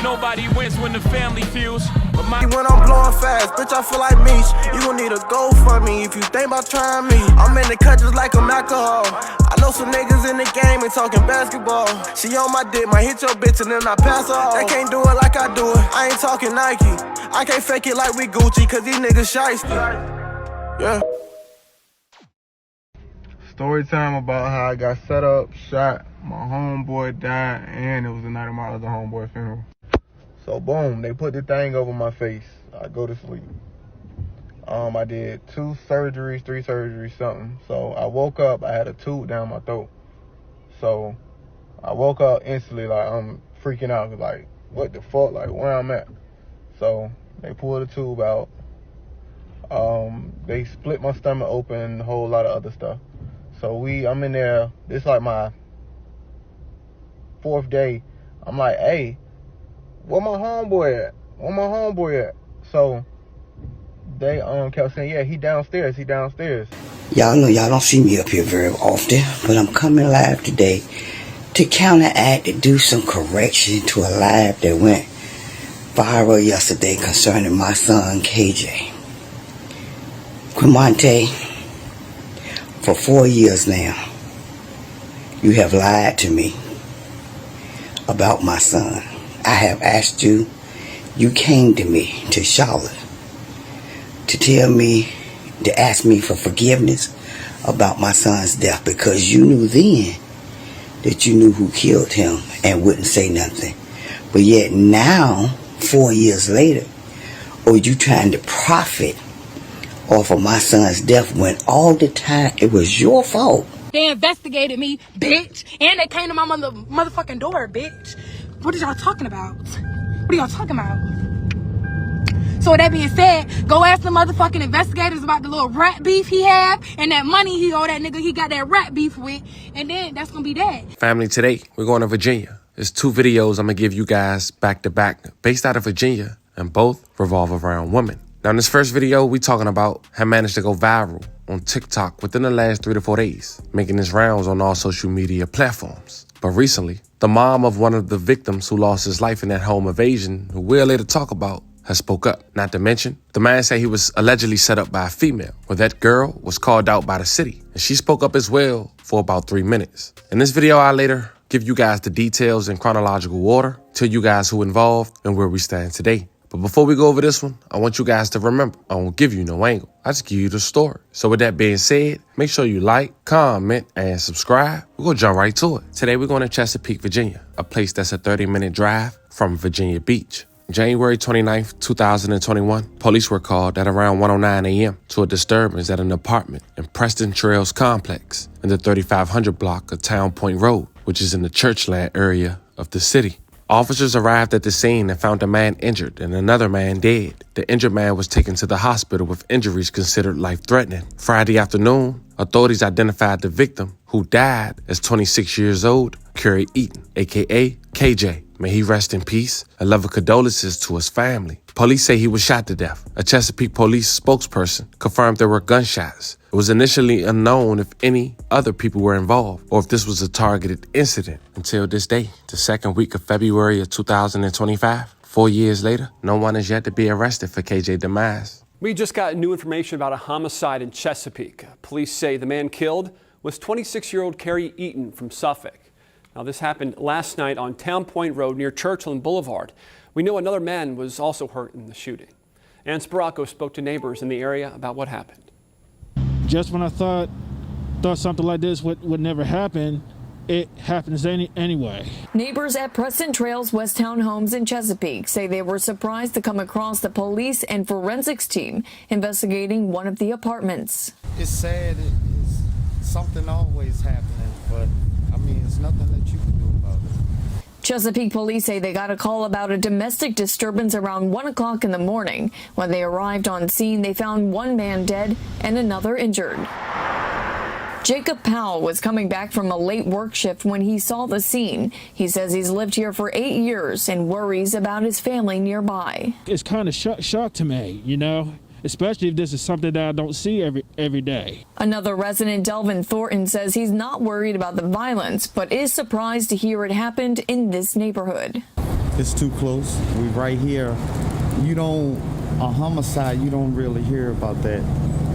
Nobody wins when the family feels. But when I'm blowing fast, bitch, I feel like Meech. You gon' need a go for me if you think about trying me. I'm in the cut just like I'm alcohol. I know some niggas in the game and talking basketball. She on my dick, might hit your bitch and then I pass her off. They can't do it like I do it. I ain't talking Nike. I can't fake it like we Gucci, cause these niggas shiesty. Yeah. Story time about how I got set up, shot, my homeboy died, and it was the night of my other homeboy funeral. So boom, they put the thing over my face. I go to sleep. I did 2 surgeries, 3 surgeries, something. So I woke up, I had a tube down my throat. So I woke up instantly like I'm freaking out, like what the fuck, like where I'm at. So they pulled the tube out. They split my stomach open, a whole lot of other stuff. So I'm in there, this like my 4th day. I'm like, hey, where my homeboy at? Where my homeboy at? So they kept saying, yeah, he downstairs. Y'all know y'all don't see me up here very often, but I'm coming live today to counteract, to do some correction to a live that went viral yesterday concerning my son, KJ. Quimante, for 4 years now, you have lied to me about my son. I have asked you, you came to me, to Charlotte, to tell me, to ask me for forgiveness about my son's death because you knew then that you knew who killed him and wouldn't say nothing. But yet now, 4 years later, you trying to profit off of my son's death when all the time it was your fault. They investigated me, bitch, and they came to my motherfucking door, bitch. What are y'all talking about? What are y'all talking about? So with that being said, go ask the motherfucking investigators about the little rat beef he had and that money he owed that nigga he got that rat beef with, and then that's gonna be that. family, today we're going to Virginia. There's 2 videos I'm gonna give you guys back to back based out of Virginia, and both revolve around women. Now in this first video, we talking about how managed to go viral on TikTok within the last 3 to 4 days, making its rounds on all social media platforms. But recently, the mom of one of the victims who lost his life in that home invasion, who we'll later talk about, has spoke up. Not to mention, the man said he was allegedly set up by a female, where that girl was called out by the city, and she spoke up as well for about 3 minutes. In this video, I'll later give you guys the details in chronological order, tell you guys who involved and where we stand today. But before we go over this one, I want you guys to remember, I won't give you no angle. I just give you the story. So with that being said, make sure you like, comment, and subscribe. We're going to jump right to it. Today, we're going to Chesapeake, Virginia, a place that's a 30-minute drive from Virginia Beach. January 29th, 2021, police were called at around 1:09 a.m. to a disturbance at an apartment in Preston Trails Complex in the 3500 block of Town Point Road, which is in the Churchland area of the city. Officers arrived at the scene and found a man injured and another man dead. The injured man was taken to the hospital with injuries considered life-threatening. Friday afternoon, authorities identified the victim, who died, as 26 years old, Curry Eaton, aka KJ. May he rest in peace, and love and condolences to his family. Police say he was shot to death. A Chesapeake police spokesperson confirmed there were gunshots. It was initially unknown if any other people were involved or if this was a targeted incident. Until this day, the second week of February of 2025, 4 years later, no one is yet to be arrested for KJ's demise. We just got new information about a homicide in Chesapeake. Police say the man killed was 26-year-old Curry Eaton from Suffolk. Now, this happened last night on Town Point Road near Churchill and Boulevard. We know another man was also hurt in the shooting. Ann Sparacco spoke to neighbors in the area about what happened. Just when I thought something like this would never happen, it happens anyway. Neighbors at Preston Trails West Town Homes in Chesapeake say they were surprised to come across the police and forensics team investigating one of the apartments. It's sad. Something always happening, but I mean, it's nothing that you can do about it. Chesapeake police say they got a call about a domestic disturbance around 1 o'clock in the morning. When they arrived on scene, they found one man dead and another injured. Jacob Powell was coming back from a late work shift when he saw the scene. He says he's lived here for 8 years and worries about his family nearby. It's kind of shock to me, you know, especially if this is something that I don't see every day. Another resident, Delvin Thornton, says he's not worried about the violence, but is surprised to hear it happened in this neighborhood. It's too close. We right here. A homicide, you don't really hear about that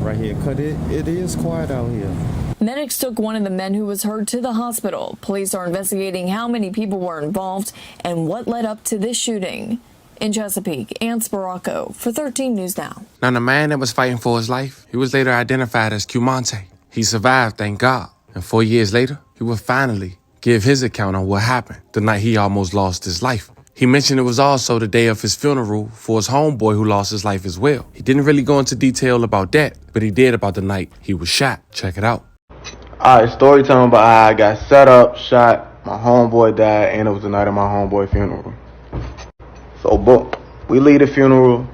right here, because it is quiet out here. Medics took one of the men who was hurt to the hospital. Police are investigating how many people were involved and what led up to this shooting. In Chesapeake, Ann Sparacco for 13 News Now. Now, the man that was fighting for his life, he was later identified as Cumante. He survived, thank God. And 4 years later, he would finally give his account on what happened the night he almost lost his life. He mentioned it was also the day of his funeral for his homeboy who lost his life as well. He didn't really go into detail about that, but he did about the night he was shot. Check it out. Alright, story time about how I got set up, shot, my homeboy died, and it was the night of my homeboy funeral. So, boom, we leave the funeral.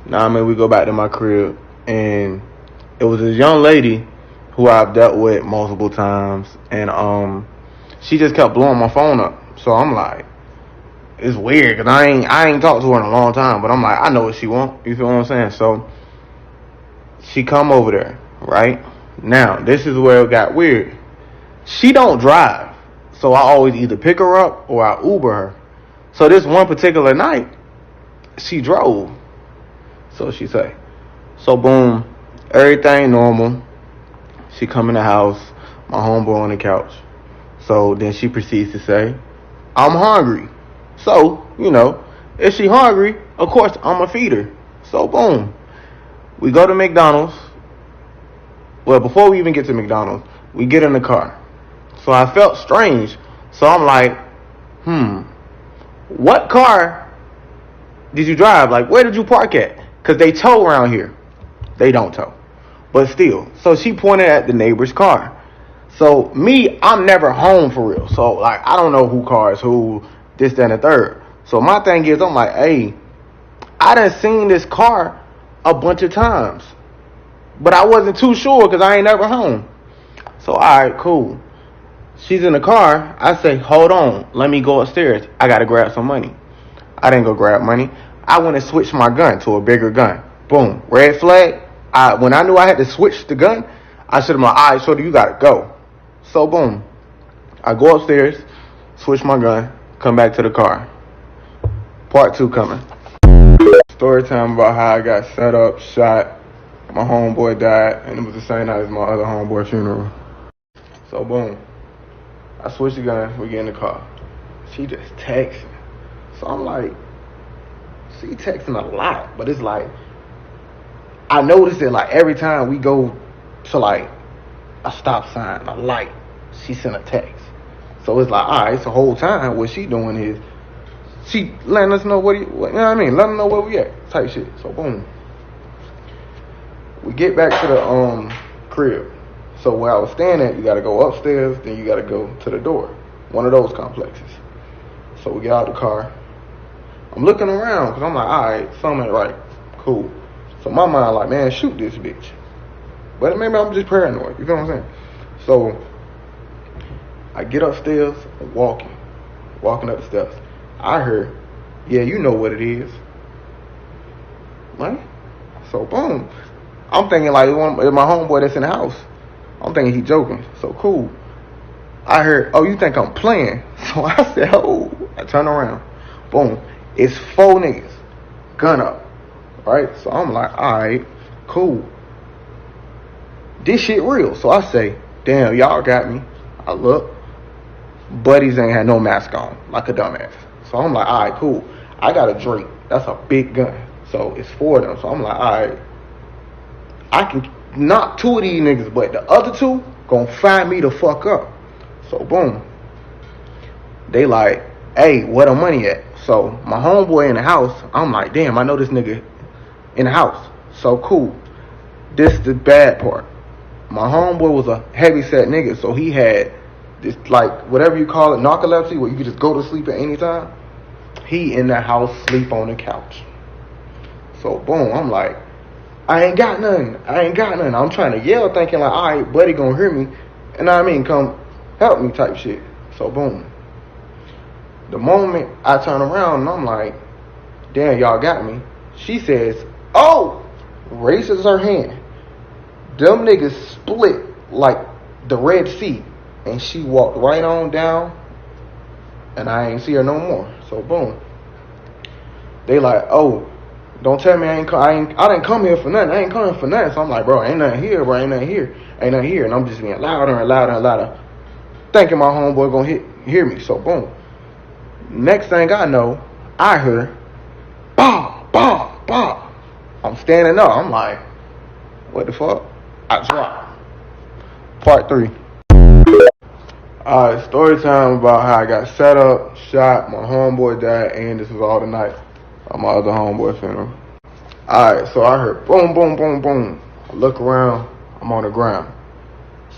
Now, we go back to my crib, and it was this young lady who I've dealt with multiple times, and she just kept blowing my phone up. So I'm like, it's weird, because I ain't talked to her in a long time, but I'm like, I know what she want. You feel what I'm saying? So she come over there, right? Now, this is where it got weird. She don't drive, so I always either pick her up or I Uber her. So this one particular night, she drove. So she say. So boom, everything normal. She come in the house, my homeboy on the couch. So then she proceeds to say, I'm hungry. So, if she hungry, of course I'ma feed her. So boom, we go to McDonald's. Well, before we even get to McDonald's, we get in the car. So I felt strange. So I'm like, what car did you drive? Like, where did you park at? Because they tow around here. They don't tow. But still. So she pointed at the neighbor's car. So me, I'm never home for real. So, like, I don't know who cars who, this, that, and the third. So my thing is, I'm like, hey, I done seen this car a bunch of times. But I wasn't too sure because I ain't never home. So, all right, cool. She's in the car. I say, hold on. Let me go upstairs. I got to grab some money. I didn't go grab money. I went and switched my gun to a bigger gun. Boom. Red flag. When I knew I had to switch the gun, I should have been like, all right, shorty, you got to go. So, boom. I go upstairs, switch my gun, come back to the car. Part 2 coming. Story time about how I got set up, shot. My homeboy died, and it was the same night as my other homeboy funeral. So, boom. I switch the gun, we get in the car. She just texting. So I'm like, she texting a lot, but it's like, I noticed it like every time we go to like a stop sign, a light, she sent a text. So it's like, all right, so the whole time what she doing is, she letting us know you know what I mean? Letting us know where we at, type shit. So boom. We get back to the crib. So where I was staying at, you gotta go upstairs, then you gotta go to the door. One of those complexes. So we get out the car. I'm looking around, because I'm like, alright, something ain't right. Cool. So my mind like, man, shoot this bitch. But maybe I'm just paranoid, you feel what I'm saying? So I get upstairs, walking up the steps. I heard, yeah, you know what it is. Right? So boom. I'm thinking like it's my homeboy that's in the house. I'm thinking he joking. So cool. I heard, oh, you think I'm playing? So I said, oh. I turn around. Boom. It's 4 niggas. Gun up. Right? So I'm like, alright, cool. This shit real. So I say, damn, y'all got me. I look. Buddies ain't had no mask on. Like a dumbass. So I'm like, alright, cool. I got a drink. That's a big gun. So it's 4 of them. So I'm like, alright. I can knock 2 of these niggas, but the other 2 gonna find me the fuck up. So boom. They like, hey, where the money at? So my homeboy in the house, I'm like, damn, I know this nigga in the house. So cool. This the bad part. My homeboy was a heavy set nigga, so he had this, like, whatever you call it, narcolepsy, where you could just go to sleep at any time. He in the house, sleep on the couch. So boom, I'm like, I ain't got nothing. I'm trying to yell, thinking like, all right, buddy gonna hear me, and come help me type shit. So boom. The moment I turn around and I'm like, damn, y'all got me. She says, oh, raises her hand. Them niggas split like the Red Sea, and she walked right on down, and I ain't see her no more. So boom. They like, oh, don't tell me I didn't come here for nothing. I ain't coming for nothing. So I'm like, bro, ain't nothing here, bro. Ain't nothing here. Ain't nothing here. And I'm just being louder and louder and louder, thinking my homeboy gonna hear me. So boom. Next thing I know, I hear, bah, bah, bah. I'm standing up. I'm like, what the fuck? I drop. Part 3. Alright, story time about how I got set up, shot, my homeboy died, and this was all the night of my other homeboy funeral. Alright, so I heard boom, boom, boom, boom. I look around, I'm on the ground.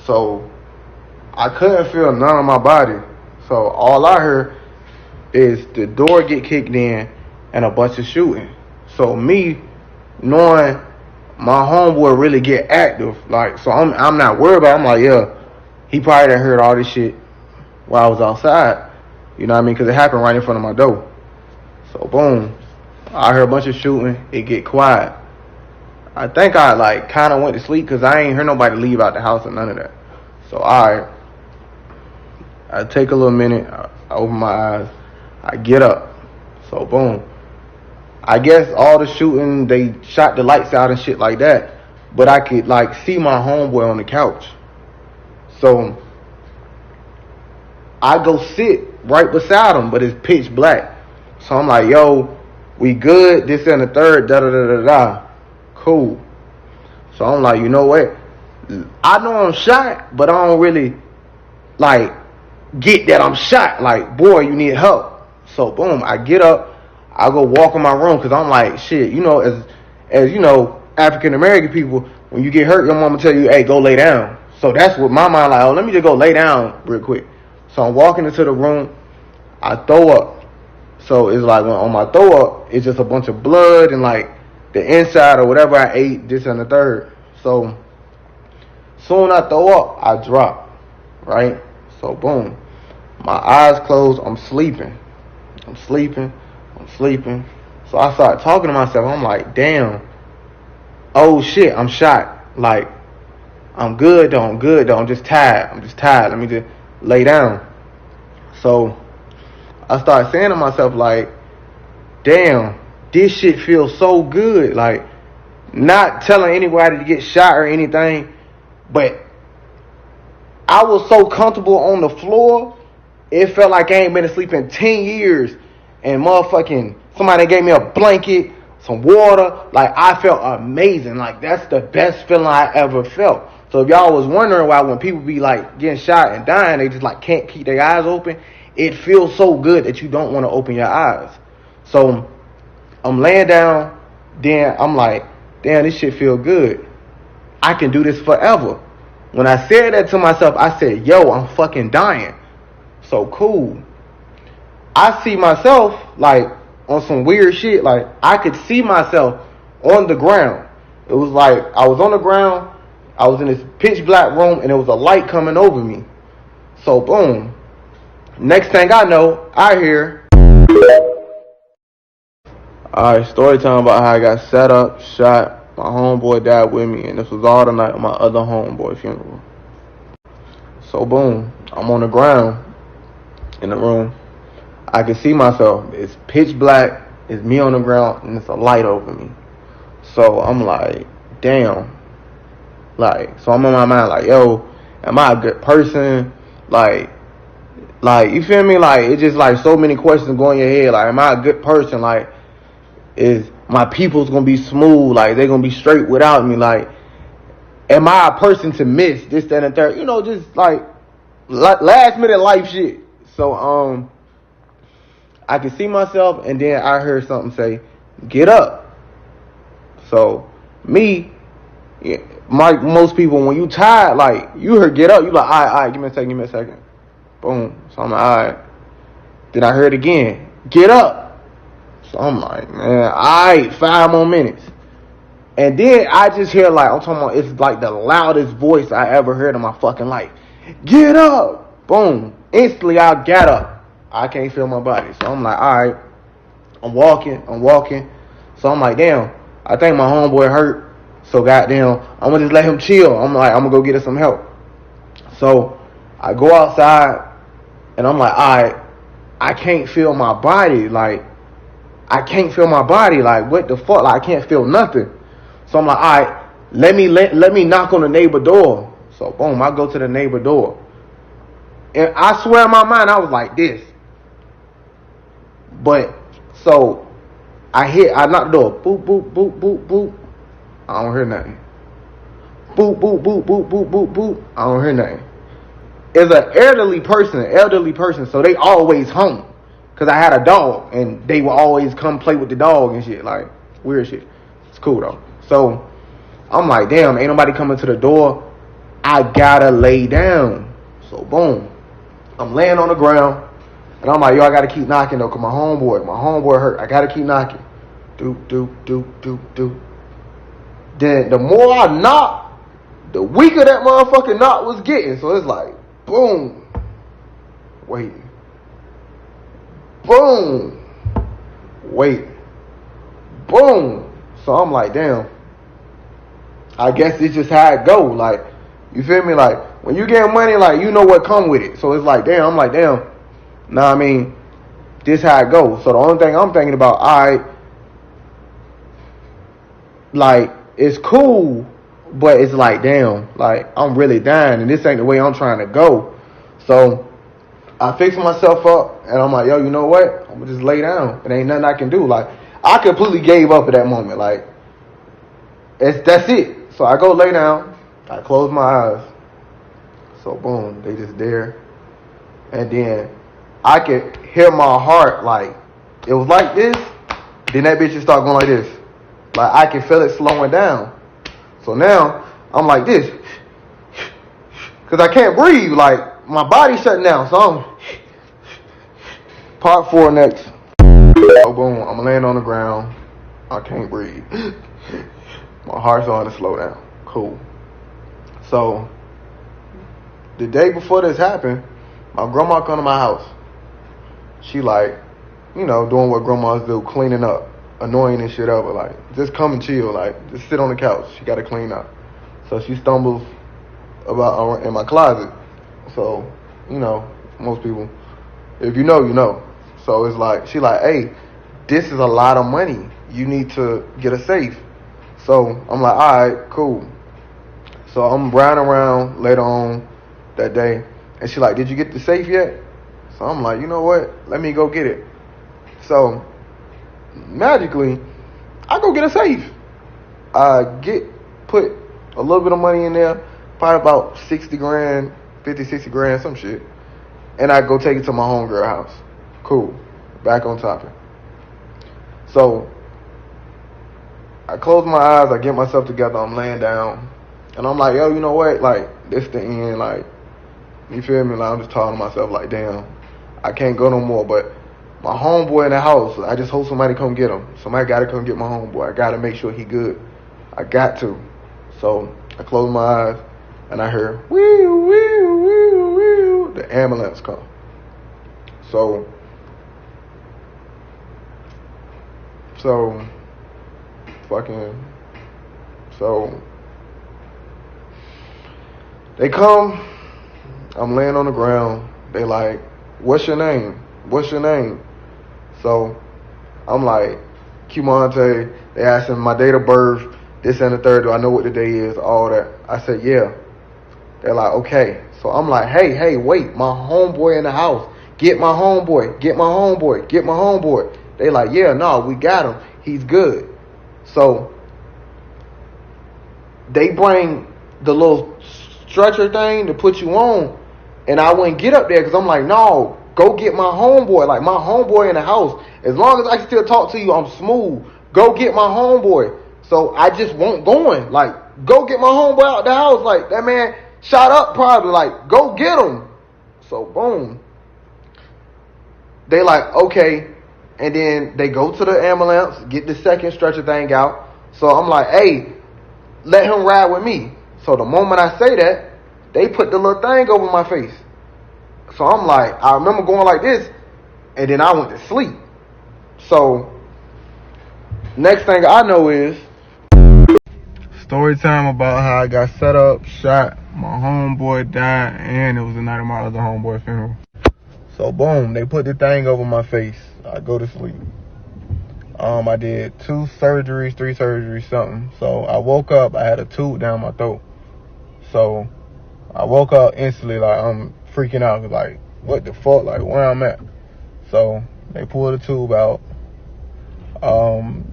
So I couldn't feel none of my body. So all I heard is the door get kicked in and a bunch of shooting. So me knowing my homeboy really get active, like, so I'm not worried about it. I'm like, yeah, he probably done heard all this shit while I was outside. You know what I mean? Because it happened right in front of my door. So boom, I heard a bunch of shooting. It get quiet. I think I like kind of went to sleep because I ain't heard nobody leave out the house or none of that. So I take a little minute. I open my eyes. I get up. So boom. I guess all the shooting, they shot the lights out and shit like that. But I could like see my homeboy on the couch. So I go sit right beside him, but it's pitch black. So I'm like, yo, we good, this and the third, da-da-da-da-da. Cool. So I'm like, you know what? I know I'm shot, but I don't really, like, get that I'm shot. Like, boy, you need help. So, boom, I get up. I go walk in my room because I'm like, shit, you know, as you know, African-American people, when you get hurt, your mama tell you, hey, go lay down. So that's what my mind like, oh, let me just go lay down real quick. So I'm walking into the room. I throw up. So it's like when on my throw up, it's just a bunch of blood and like the inside or whatever I ate, this and the third. So soon I throw up, I drop, right? So boom, my eyes closed, I'm sleeping. So I start talking to myself. I'm like, damn, oh shit, I'm shot. Like, I'm good though, I'm just tired. Let me just lay down. So I started saying to myself, like, damn, this shit feels so good. Like, not telling anybody to get shot or anything, but I was so comfortable on the floor, it felt like I ain't been asleep in 10 years. And motherfucking somebody gave me a blanket, some water. Like, I felt amazing. Like, that's the best feeling I ever felt. So if y'all was wondering why when people be like getting shot and dying, they just like can't keep their eyes open, it feels so good that you don't want to open your eyes. So I'm laying down, then I'm like, damn, this shit feel good. I can do this forever. When I said that to myself, I said, yo, I'm fucking dying. So cool. I see myself like on some weird shit. Like, I could see myself on the ground. It was like I was on the ground. I was in this pitch black room and there was a light coming over me. So boom. Next thing I know, I hear. Alright, story time about how I got set up, shot, my homeboy died with me, and this was all the night of my other homeboy funeral. So boom, I'm on the ground in the room. I can see myself. It's pitch black, it's me on the ground, and it's a light over me. So I'm like, damn. Like, so I'm in my mind like, yo, am I a good person? Like, you feel me? Like, it's just like so many questions going in your head. Like, am I a good person? Like, is my people's gonna be smooth? Like, they're gonna be straight without me? Like, am I a person to miss this, that, and the third? You know, just like last minute life shit. So, I could see myself, and then I heard something say, get up. So, me, most people, when you tired, like, you heard get up, you like, all right, give me a second. Boom. So I'm like, all right. Then I heard again, get up. So I'm like, man, all right, 5 more minutes. And then I just hear, like, I'm talking about, it's like the loudest voice I ever heard in my fucking life. Get up. Boom. Instantly, I got up. I can't feel my body. So I'm like, all right. I'm walking. So I'm like, damn, I think my homeboy hurt. So goddamn, I'm gonna just let him chill. I'm like, I'm gonna go get us some help. So I go outside and I'm like, all right, I can't feel my body. Like, I can't feel my body. Like, what the fuck? Like, I can't feel nothing. So I'm like, all right, let me knock on the neighbor door. So boom, I go to the neighbor door. And I swear in my mind, I was like this. But, so, I knock the door. Boop, boop, boop, boop, boop. I don't hear nothing. Boop, boop, boop, boop, boop, boop, boop. I don't hear nothing. It's an elderly person, so they always home. Because I had a dog, and they would always come play with the dog and shit. Like, weird shit. It's cool, though. So, I'm like, damn, ain't nobody coming to the door. I gotta lay down. So, boom. I'm laying on the ground, and I'm like, yo, I gotta keep knocking, though, because my homeboy hurt. I gotta keep knocking. Doop, doop, doop, doop, doop. Then, the more I knock, the weaker that motherfucking knock was getting. So, it's like, boom. Waiting. Boom. Wait. Boom. So I'm like, damn. I guess it's just how it go. Like, you feel me? Like, when you get money, like, you know what come with it. So it's like, damn. I'm like, damn. Nah, I mean, this how it go. So the only thing I'm thinking about, all right, like, it's cool, but it's like, damn, like, I'm really dying, and this ain't the way I'm trying to go. So I fix myself up, and I'm like, yo, you know what? I'm gonna just lay down. It ain't nothing I can do. Like, I completely gave up at that moment. Like, that's it. So I go lay down. I close my eyes. So boom, they just there. And then I could hear my heart, like, it was like this. Then that bitch just start going like this. Like, I can feel it slowing down. So now I'm like this. Because I can't breathe. Like, my body's shutting down, so I'm part 4 next. Oh, boom, I'm laying on the ground. I can't breathe. My heart's starting to slow down. Cool. So, the day before this happened, my grandma come to my house. She like, you know, doing what grandmas do, cleaning up, annoying and shit up, but like, just come and chill, like, just sit on the couch. She got to clean up. So she stumbles about in my closet. So, you know, most people, if you know, you know. So it's like, she like, hey, this is a lot of money. You need to get a safe. So I'm like, all right, cool. So I'm riding around later on that day, and she like, did you get the safe yet? So I'm like, you know what? Let me go get it. So magically, I go get a safe. I put a little bit of money in there, probably about 60 grand, 50, 60 grand, some shit. And I go take it to my homegirl house. Cool. Back on topic. So, I close my eyes, I get myself together, I'm laying down. And I'm like, yo, you know what? Like, this the end, like, you feel me? Like, I'm just talking to myself like, damn, I can't go no more. But my homeboy in the house, I just hope somebody come get him. Somebody got to come get my homeboy. I got to make sure he good. I got to. So, I close my eyes, and I hear, wee, wee, wee, wee, the ambulance come. So they come, I'm laying on the ground, they like, what's your name? What's your name? So I'm like, Cumante. They asking my date of birth, this and the third, do I know what the day is, all that. I said, yeah. They're like, okay. So I'm like, hey, wait, my homeboy in the house. Get my homeboy, get my homeboy, get my homeboy. They like, yeah, no, we got him. He's good. So they bring the little stretcher thing to put you on, and I wouldn't get up there because I'm like, no, go get my homeboy. Like, my homeboy in the house. As long as I can still talk to you, I'm smooth. Go get my homeboy. So I just won't going. Like, go get my homeboy out the house. Like, that man shot up probably. Like, go get him. So boom. They like, okay. And then they go to the ambulance, get the second stretcher thing out. So I'm like, hey, let him ride with me. So the moment I say that, they put the little thing over my face. So I'm like, I remember going like this, and then I went to sleep. So next thing I know is story time about how I got set up, shot, my homeboy died, and it was the night of my other homeboy funeral. So boom, they put the thing over my face. I go to sleep. I did 2 surgeries, 3 surgeries, something. So I woke up, I had a tube down my throat. So I woke up instantly, like, I'm freaking out, like, what the fuck, like, where I'm at. So they pulled the tube out.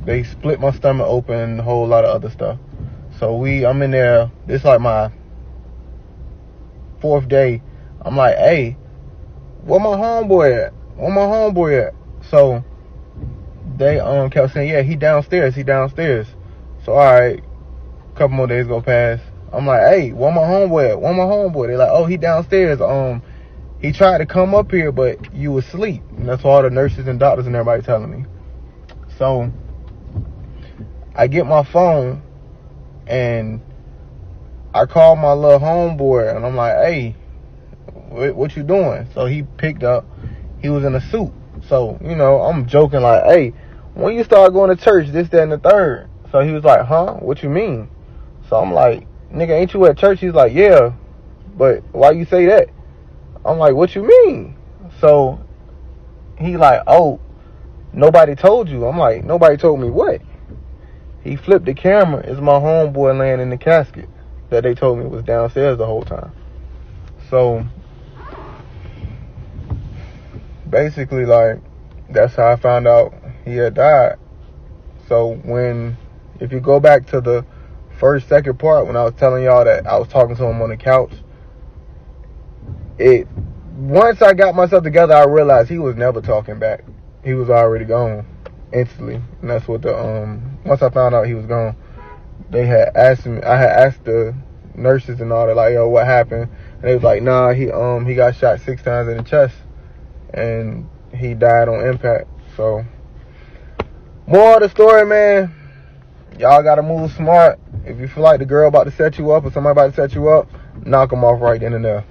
They split my stomach open, a whole lot of other stuff. So I'm in there, this like my 4th day. I'm like, hey, where my homeboy at? Where my homeboy at? So they kept saying, yeah, he downstairs. So alright, a couple more days go past. I'm like, hey, where my homeboy at? Where my homeboy? They're like, oh, he downstairs. He tried to come up here, but you was asleep. And that's what all the nurses and doctors and everybody telling me. So I get my phone and I call my little homeboy and I'm like, hey, what you doing? So he picked up. He was in a suit. So, you know, I'm joking like, hey, when you start going to church, this, that, and the third. So he was like, huh? What you mean? So I'm like, nigga, ain't you at church? He's like, yeah, but why you say that? I'm like, what you mean? So he like, oh, nobody told you. I'm like, nobody told me what? He flipped the camera. It's my homeboy laying in the casket that they told me was downstairs the whole time. So basically, like, that's how I found out he had died. So if you go back to the second part, when I was telling y'all that I was talking to him on the couch, once I got myself together, I realized he was never talking back. He was already gone instantly. And that's what once I found out he was gone, they had asked me, I had asked the nurses and all that, like, yo, what happened? And they was like, nah, he got shot 6 times in the chest and he died on impact. So more of the story, man, y'all gotta move smart. If you feel like the girl about to set you up or somebody about to set you up, knock them off right then and there.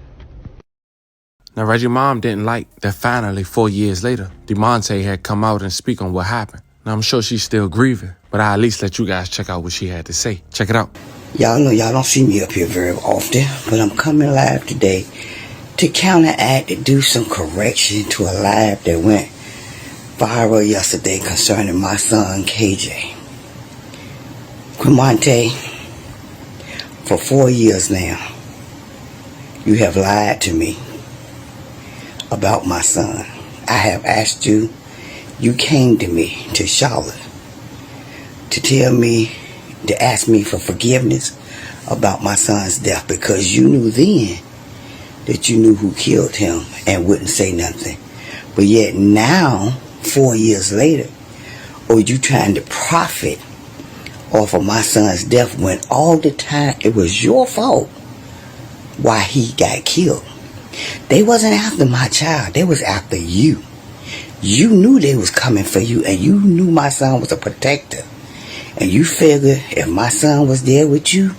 Now, Reggie's mom didn't like that finally 4 years later, DeMonte had come out and speak on what happened. Now, I'm sure she's still grieving, but I'll at least let you guys check out what she had to say. Check it out. Y'all know y'all don't see me up here very often, but I'm coming live today to counteract, to do some correction to a live that went viral yesterday concerning my son, KJ. Quimonte, for 4 years now, you have lied to me about my son. I have asked you, you came to me, to Charlotte, to tell me, to ask me for forgiveness about my son's death, because you knew then that you knew who killed him and wouldn't say nothing. But yet now, 4 years later, you trying to profit off of my son's death when all the time it was your fault why he got killed. They wasn't after my child, they was after you. You knew they was coming for you, and you knew my son was a protector. And you figured if my son was there with you,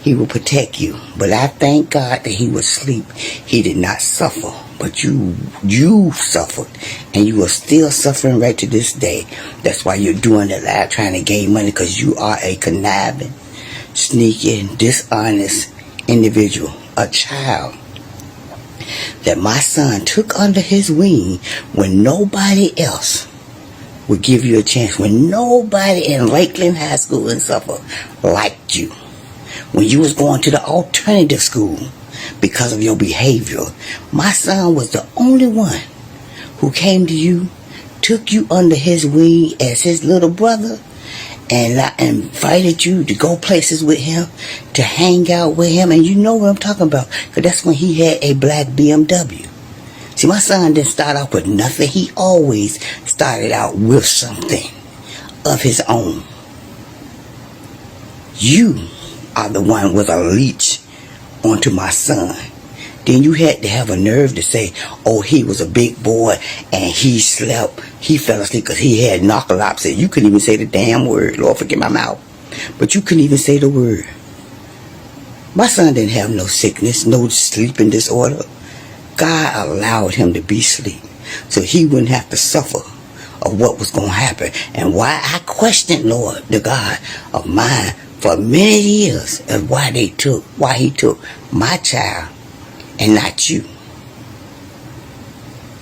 he would protect you. But I thank God that he was asleep. He did not suffer. But you suffered. And you are still suffering right to this day. That's why you're doing the live, trying to gain money, because you are a conniving, sneaking, dishonest individual. A child that my son took under his wing when nobody else would give you a chance, when nobody in Lakeland High School in Suffolk liked you, when you was going to the alternative school because of your behavior. My son was the only one who came to you, took you under his wing as his little brother, and I invited you to go places with him, to hang out with him. And you know what I'm talking about, because that's when he had a black BMW. See, my son didn't start off with nothing. He always started out with something of his own. You are the one with a leech onto my son. Then you had to have a nerve to say, oh, he was a big boy and he slept, he fell asleep because he had narcolepsy. You couldn't even say the damn word. Lord, forgive my mouth. But you couldn't even say the word. My son didn't have no sickness, no sleeping disorder. God allowed him to be asleep so he wouldn't have to suffer of what was going to happen. And why I questioned, Lord, the God of mine, for many years of why he took my child and not you.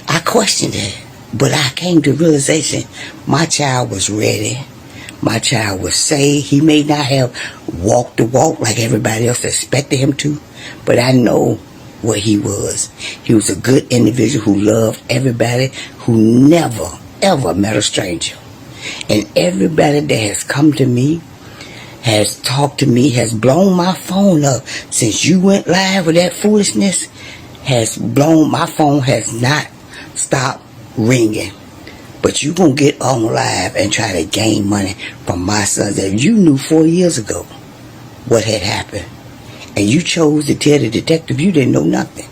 I questioned that. But I came to realization my child was ready. My child was saved. He may not have walked the walk like everybody else expected him to, but I know what he was. He was a good individual who loved everybody, who never, ever met a stranger. And everybody that has come to me, has talked to me, has blown my phone up since you went live with that foolishness, has blown, my phone has not stopped ringing. But you gonna get on live and try to gain money from my son that you knew 4 years ago what had happened. And you chose to tell the detective you didn't know nothing.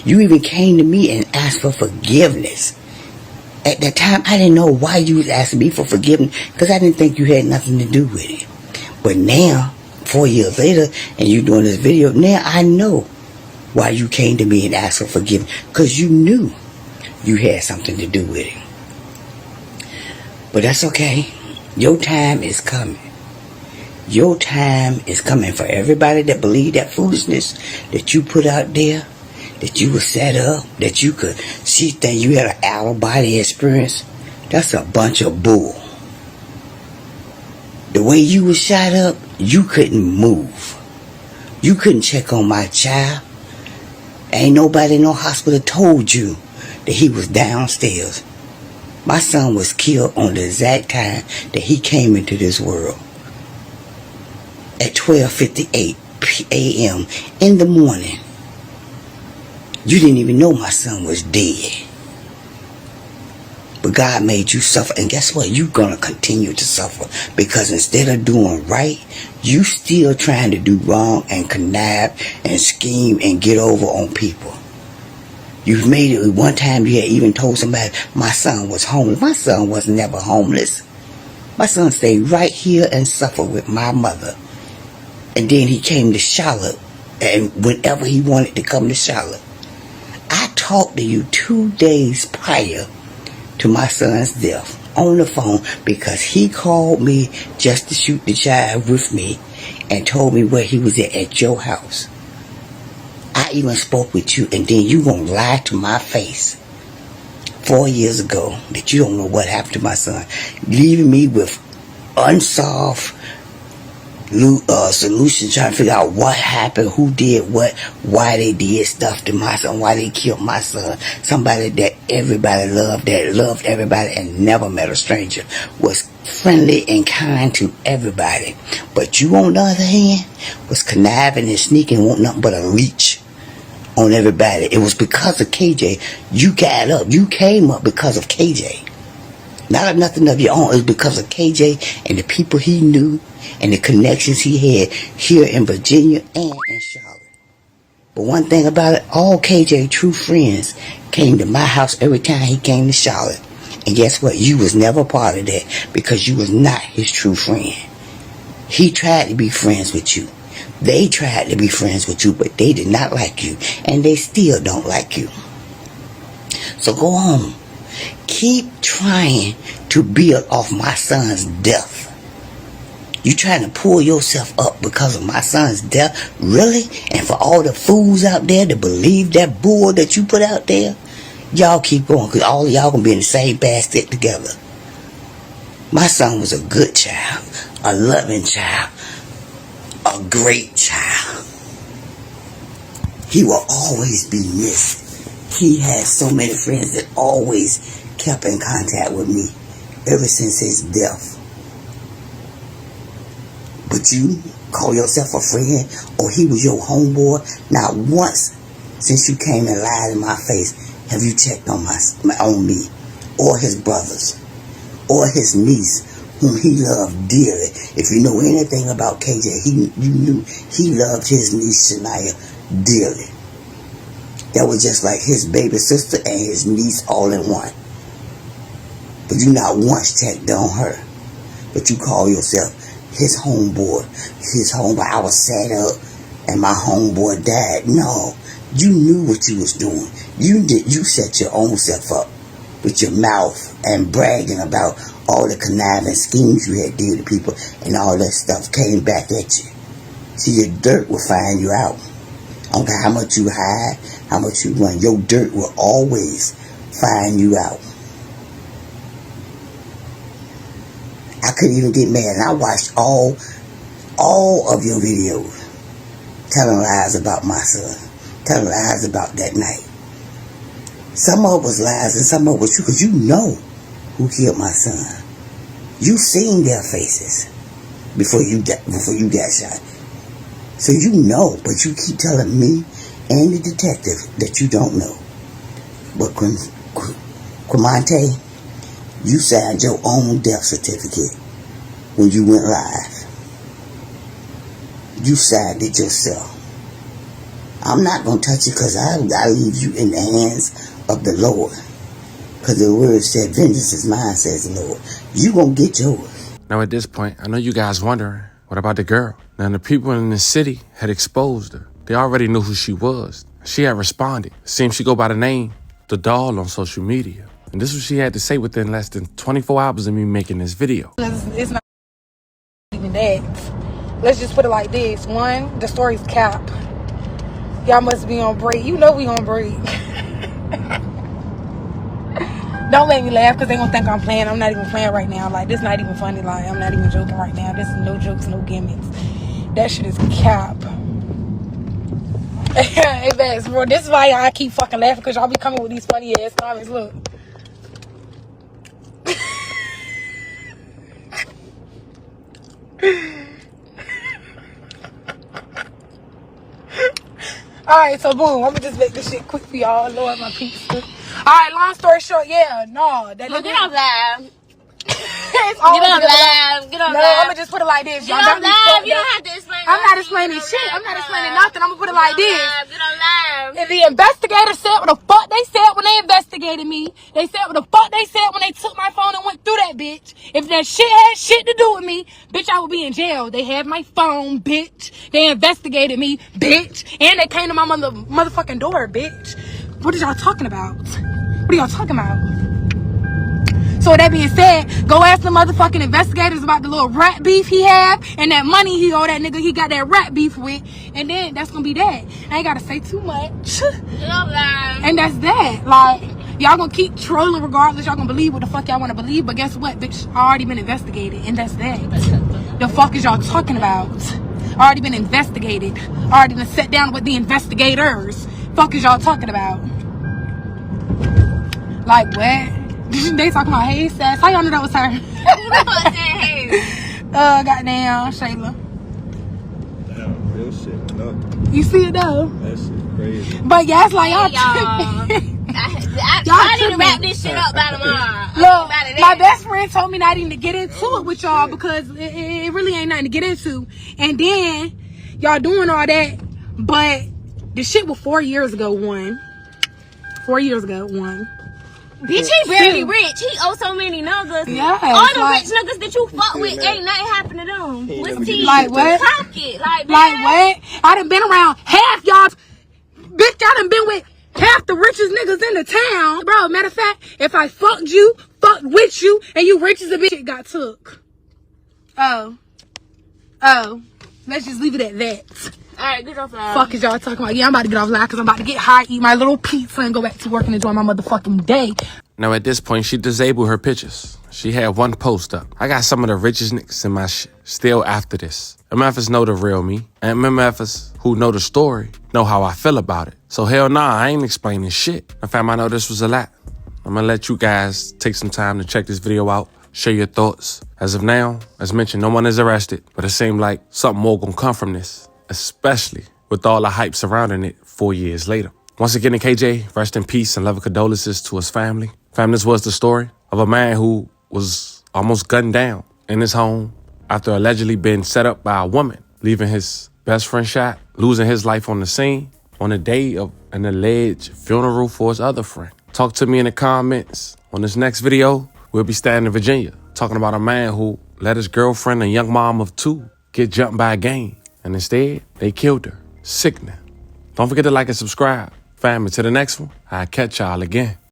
You even came to me and asked for forgiveness. At that time, I didn't know why you was asking me for forgiveness, because I didn't think you had nothing to do with it. But now, 4 years later, and you doing this video, now I know why you came to me and asked for forgiveness, because you knew you had something to do with it. But that's okay. Your time is coming. Your time is coming for everybody that believed that foolishness that you put out there, that you were set up, that you could see things, you had an out-of-body experience. That's a bunch of bull. The way you was shot up, you couldn't move. You couldn't check on my child. Ain't nobody in no hospital told you that he was downstairs. My son was killed on the exact time that he came into this world. At 12:58 a.m. in the morning. You didn't even know my son was dead. But God made you suffer. And guess what? You're going to continue to suffer. Because instead of doing right, you still trying to do wrong and connive and scheme and get over on people. You've made it. One time you had even told somebody my son was homeless. My son was never homeless. My son stayed right here and suffered with my mother. And then he came to Charlotte. And whenever he wanted to come to Charlotte. I talked to you 2 days prior to my son's death on the phone, because he called me just to shoot the child with me and told me where he was at your house. I even spoke with you, and then you gonna lie to my face 4 years ago that you don't know what happened to my son, leaving me with unsolved solutions, trying to figure out what happened, who did what, why they did stuff to my son, why they killed my son. Somebody that everybody loved, that loved everybody and never met a stranger, was friendly and kind to everybody. But you, on the other hand, was conniving and sneaking, want nothing but a leech on everybody. It was because of KJ you got up. You came up because of KJ. Not nothing of your own. It was because of KJ and the people he knew and the connections he had here in Virginia and in Charlotte. But one thing about it, all KJ true friends came to my house every time he came to Charlotte. And guess what? You was never part of that, because you was not his true friend. He tried to be friends with you. They tried to be friends with you, but they did not like you. And they still don't like you. So go on. Keep trying to build off my son's death. You trying to pull yourself up because of my son's death? Really? And for all the fools out there to believe that bull that you put out there? Y'all keep going, because all of y'all gonna be in the same basket together. My son was a good child, a loving child, a great child. He will always be missed. He had so many friends that always kept in contact with me ever since his death. But you call yourself a friend, or he was your homeboy? Not once since you came and lied in my face have you checked on me, or his brothers, or his niece, whom he loved dearly. If you know anything about KJ, you knew he loved his niece Shania dearly. That was just like his baby sister and his niece all in one. But you not once checked on her. But you call yourself his homeboy. I was set up and my homeboy died. No, you knew what you was doing. You set your own self up with your mouth and bragging about all the conniving schemes you had did to people, and all that stuff came back at you. See, your dirt will find you out. I don't care how much you hide, how much you run, your dirt will always find you out. I couldn't even get mad. And I watched all of your videos telling lies about my son, telling lies about that night. Some of it was lies and some of it was true, because you know who killed my son. You seen their faces before you got shot. So you know, but you keep telling me and the detective that you don't know. But Quamante, you signed your own death certificate when you went live. You signed it yourself. I'm not going to touch it, because I leave you in the hands of the Lord. Because the word said, vengeance is mine, says the Lord. You going to get yours. Now at this point, I know you guys wondering, what about the girl? Now the people in the city had exposed her. They already knew who she was. She had responded. It seems she go by the name The Doll on social media. And this is what she had to say within less than 24 hours of me making this video. It's not even that. Let's just put it like this. One, the story's cap. Y'all must be on break. You know we on break. Don't make me laugh, because they gonna think I'm playing. I'm not even playing right now. Like, this not even funny. Like, I'm not even joking right now. This is no jokes, no gimmicks. That shit is cap. Hey, Bass, bro, this is why y'all keep fucking laughing, because y'all be coming with these funny ass comments. Look. Alright, so boom, I'ma just make this shit quick for y'all. Lord, my peeps. Alright, long story short, yeah, no. That Get off live. Get off live. Get off no, live. I'ma just put it like this. Get off live. You don't have to explain. I'm not explaining shit. I'm not explaining nothing. I'ma put it like this. Get on live. If the investigators said what the fuck they said when they investigated me, they said what the fuck they said when they took my phone and went through that bitch. If that shit had shit to do with me, bitch, I would be in jail. They had my phone, bitch. They investigated me, bitch. And they came to my motherfucking door, bitch. What are y'all talking about? What are y'all talking about? So with that being said, go ask the motherfucking investigators about the little rat beef he have and that money he owe that nigga he got that rat beef with. And then that's gonna be that. I ain't gotta say too much. And that's that. Like, y'all gonna keep trolling regardless. Y'all gonna believe what the fuck y'all wanna believe. But guess what, bitch? I already been investigated. And that's that. The fuck is y'all talking about? I already been investigated. I already been sat down with the investigators. Fuck is y'all talking about? Like what? They talking about hey sass. How y'all know that was her? Goddamn, Shayla. Damn, real shit. No. You see it though? That shit crazy. But yeah, it's like y'all. I need to wrap this shit up by tomorrow. Look, my best friend told me not even to get into it with y'all, because it really ain't nothing to get into. And then y'all doing all that, but the shit was 4 years ago. 4 years ago. Bitch, he barely rich. He owes so many niggas. Yeah, all the rich niggas that you fuck with, ain't nothing happen to them. What's tea? Like what? Pocket. Like what? I done been around half y'all. Bitch, I done been with half the richest niggas in the town. Bro, matter of fact, if I fucked with you, and you rich as a bitch, it got took. Oh. Let's just leave it at that. Alright, get off live. Fuck is y'all talking about? Yeah, I'm about to get off live because I'm about to get high, eat my little pizza, and go back to work and enjoy my motherfucking day. Now at this point, she disabled her pictures. She had one post up. I got some of the richest niggas in my shit still after this. MFers know the real me. And MFers who know the story know how I feel about it. So hell nah, I ain't explaining shit. In fact, I know this was a lot. I'm gonna let you guys take some time to check this video out. Share your thoughts. As of now, as mentioned, no one is arrested. But it seemed like something more gonna come from this. Especially with all the hype surrounding it 4 years later. Once again, KJ, rest in peace and love and condolences to his family. Fam, this was the story of a man who was almost gunned down in his home after allegedly being set up by a woman, leaving his best friend shot, losing his life on the scene on the day of an alleged funeral for his other friend. Talk to me in the comments. On this next video, we'll be standing in Virginia, talking about a man who let his girlfriend and young mom of 2 get jumped by a gang. And instead, they killed her. Sickening. Don't forget to like and subscribe. Family, to the next one, I'll catch y'all again.